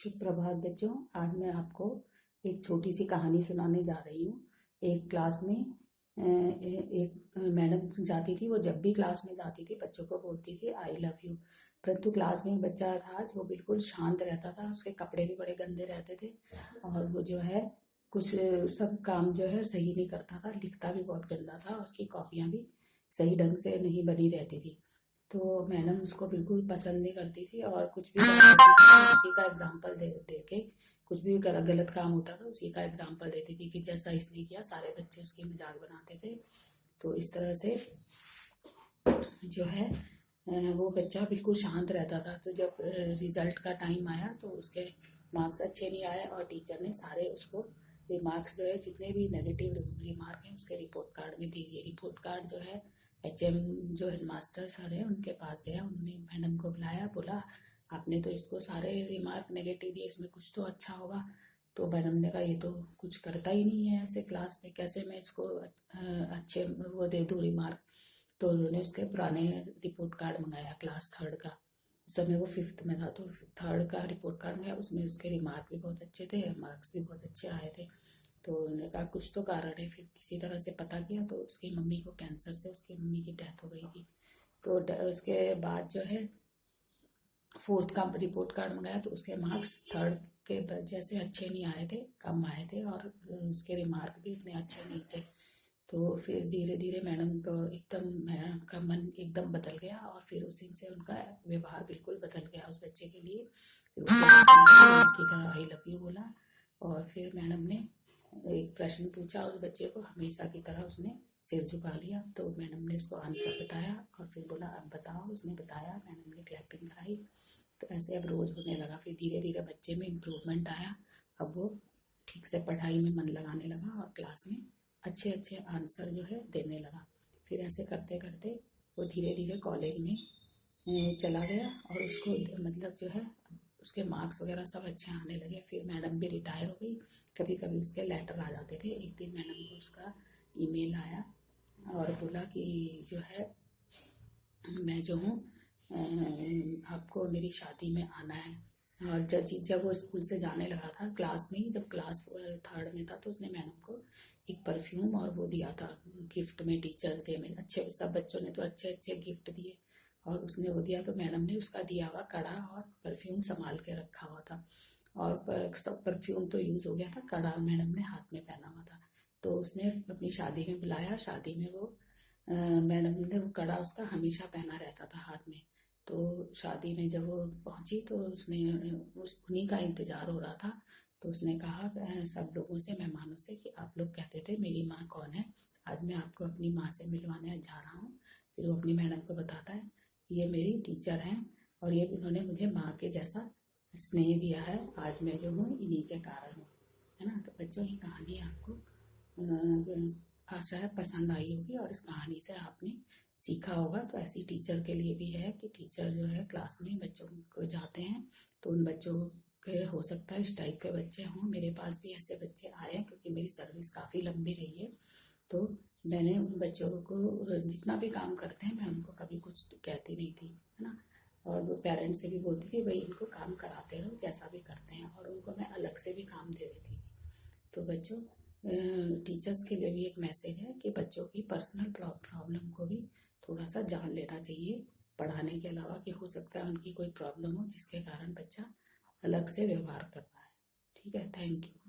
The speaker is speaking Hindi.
शुभ प्रभात बच्चों। आज मैं आपको एक छोटी सी कहानी सुनाने जा रही हूँ। एक क्लास में एक मैडम जाती थी। वो जब भी क्लास में जाती थी बच्चों को बोलती थी आई लव यू। परंतु क्लास में एक बच्चा था जो बिल्कुल शांत रहता था। उसके कपड़े भी बड़े गंदे रहते थे और वो जो है कुछ सब काम जो है सही नहीं करता था। लिखता भी बहुत गंदा था। उसकी कॉपियाँ भी सही ढंग से नहीं बनी रहती थी। तो मैडम उसको बिल्कुल पसंद नहीं करती थी और कुछ भी करती थी तो उसी का एग्जाम्पल दे के कुछ भी गलत काम होता था उसी का एग्जाम्पल देती थी कि जैसा इसने किया। सारे बच्चे उसकी मजाक बनाते थे। तो इस तरह से जो है वो बच्चा बिल्कुल शांत रहता था। तो जब रिजल्ट का टाइम आया तो उसके मार्क्स अच्छे नहीं आए और टीचर ने सारे उसको रिमार्क्स जो है जितने भी नेगेटिव रिमार्क हैं उसके रिपोर्ट कार्ड में दे दिए। रिपोर्ट कार्ड जो है HM जो हेडमास्टर सर है उनके पास गया। उन्होंने मैडम को बुलाया, बोला आपने तो इसको सारे रिमार्क नेगेटिव दिए, इसमें कुछ तो अच्छा होगा। तो मैडम ने कहा ये तो कुछ करता ही नहीं है ऐसे क्लास में, कैसे मैं इसको अच्छे वो दे दूँ रिमार्क। तो उन्होंने उसके पुराने रिपोर्ट कार्ड मंगाया क्लास 3rd का। उस समय वो 5th में था तो 3rd का रिपोर्ट कार्ड मंगाया। उसमें उसके रिमार्क भी बहुत अच्छे थे, मार्क्स भी बहुत अच्छे आए थे। तो उन्होंने कहा कुछ तो कारण है। फिर किसी तरह से पता किया तो उसकी मम्मी को कैंसर से उसकी मम्मी की डेथ हो गई थी। तो उसके बाद जो है 4th का रिपोर्ट कार्ड मंगाया तो उसके मार्क्स 3rd के जैसे अच्छे नहीं आए थे, कम आए थे और उसके रिमार्क भी उतने अच्छे नहीं थे। तो फिर धीरे धीरे मैडम का मन एकदम बदल गया और फिर उस दिन से उनका व्यवहार बिल्कुल बदल गया उस बच्चे के लिए। फिर रोज की तरह आई लव यू बोला और फिर मैडम ने एक प्रश्न पूछा उस बच्चे को, हमेशा की तरह उसने सिर झुका लिया। तो मैडम ने उसको आंसर बताया और फिर बोला अब बताओ। उसने बताया, मैडम ने क्लैपिंग कराई। तो ऐसे अब रोज होने लगा। फिर धीरे धीरे बच्चे में इम्प्रूवमेंट आया। अब वो ठीक से पढ़ाई में मन लगाने लगा और क्लास में अच्छे अच्छे आंसर जो है देने लगा। फिर ऐसे करते करते वो धीरे धीरे कॉलेज में चला गया और उसको मतलब जो है उसके मार्क्स वगैरह सब अच्छे आने लगे। फिर मैडम भी रिटायर हो गई। कभी कभी उसके लेटर आ जाते थे। एक दिन मैडम को उसका ईमेल आया और बोला कि जो है मैं जो हूँ आपको मेरी शादी में आना है। और जब वो स्कूल से जाने लगा था क्लास में ही, जब क्लास 3rd में था तो उसने मैडम को एक परफ्यूम और वो दिया था गिफ्ट में। टीचर्स डे में अच्छे सब बच्चों ने तो अच्छे अच्छे गिफ्ट दिए और उसने वो दिया। तो मैडम ने उसका दिया हुआ कड़ा और परफ्यूम संभाल के रखा हुआ था और सब परफ्यूम तो यूज़ हो गया था, कड़ा मैडम ने हाथ में पहना हुआ था। तो उसने अपनी शादी में बुलाया। शादी में वो मैडम ने वो कड़ा उसका हमेशा पहना रहता था हाथ में। तो शादी में जब वो पहुंची तो उसने उन्हीं का इंतजार हो रहा था। तो उसने कहा सब लोगों से, मेहमानों से, कि आप लोग कहते थे मेरी माँ कौन है, आज मैं आपको अपनी माँ से मिलवाने जा रहा हूँ। फिर वो अपनी मैडम को बताता है ये मेरी टीचर हैं और ये इन्होंने मुझे माँ के जैसा स्नेह दिया है। आज मैं जो हूँ इन्हीं के कारण हूँ, है ना। तो बच्चों ये कहानी आपको आशा है पसंद आई होगी और इस कहानी से आपने सीखा होगा। तो ऐसी टीचर के लिए भी है कि टीचर जो है क्लास में बच्चों को जाते हैं तो उन बच्चों के हो सकता है इस टाइप के बच्चे हों। मेरे पास भी ऐसे बच्चे आए हैं क्योंकि मेरी सर्विस काफ़ी लंबी रही है। तो मैंने उन बच्चों को जितना भी काम करते हैं मैं उनको कभी कुछ कहती नहीं थी, है ना। और वो पेरेंट्स से भी बोलती थी भाई इनको काम कराते रहो जैसा भी करते हैं, और उनको मैं अलग से भी काम दे देती थी। तो बच्चों टीचर्स के लिए भी एक मैसेज है कि बच्चों की पर्सनल प्रॉब्लम को भी थोड़ा सा जान लेना चाहिए पढ़ाने के अलावा, कि हो सकता है उनकी कोई प्रॉब्लम हो जिसके कारण बच्चा अलग से व्यवहार कर रहा है। ठीक है, थैंक यू।